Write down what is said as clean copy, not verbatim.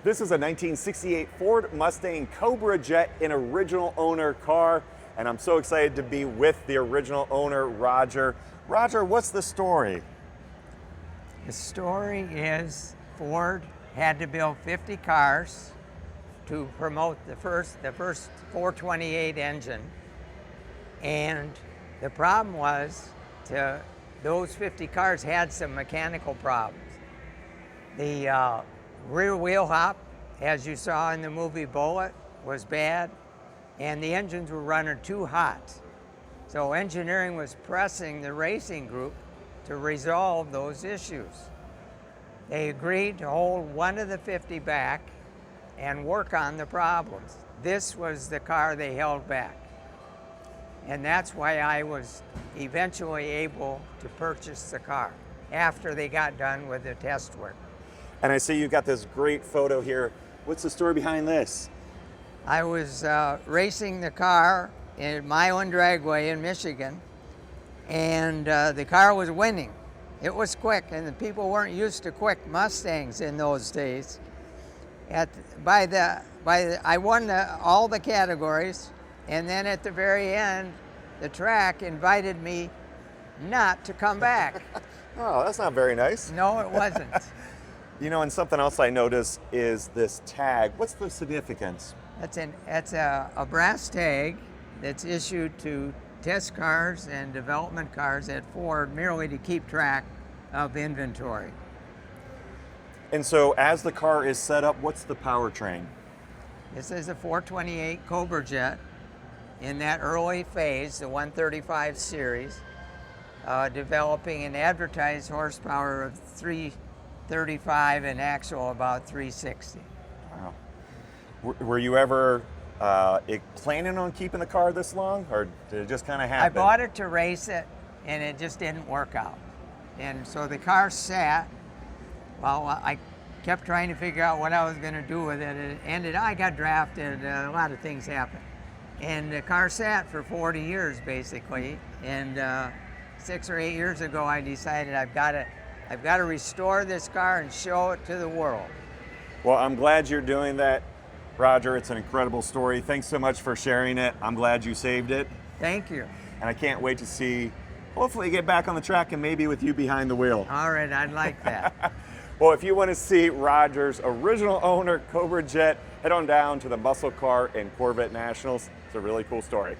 This is a 1968 Ford Mustang Cobra Jet, an original owner car, and I'm so excited to be with the original owner, Roger. Roger, what's the story? The story is Ford had to build 50 cars to promote the first 428 engine, and the problem was those 50 cars had some mechanical problems. The rear wheel hop, as you saw in the movie Bullet, was bad, and the engines were running too hot. So engineering was pressing the racing group to resolve those issues. They agreed to hold one of the 50 back and work on the problems. This was the car they held back. And that's why I was eventually able to purchase the car after they got done with the test work. And I see you got this great photo here. What's the story behind this? I was racing the car in my own dragway in Michigan, and the car was winning. It was quick, and the people weren't used to quick Mustangs in those days. I won all the categories, and then at the very end, the track invited me not to come back. Oh, that's not very nice. No, it wasn't. You know, and something else I noticed is this tag. What's the significance? It's a brass tag that's issued to test cars and development cars at Ford merely to keep track of inventory. And so as the car is set up, what's the powertrain? This is a 428 Cobra Jet. In that early phase, the 135 series, developing an advertised horsepower of 335 and actual about 360. Wow. Were you ever planning on keeping the car this long, or did it just kind of happen? I bought it to race it, and it just didn't work out. And so the car sat. Well, I kept trying to figure out what I was going to do with it. I got drafted, a lot of things happened. And the car sat for 40 years, basically. And 6 or 8 years ago, I decided I've got to restore this car and show it to the world. Well, I'm glad you're doing that, Roger. It's an incredible story. Thanks so much for sharing it. I'm glad you saved it. Thank you. And I can't wait to see, hopefully get back on the track and maybe with you behind the wheel. All right, I'd like that. Well, if you want to see Roger's original owner, Cobra Jet, head on down to the Muscle Car and Corvette Nationals. It's a really cool story.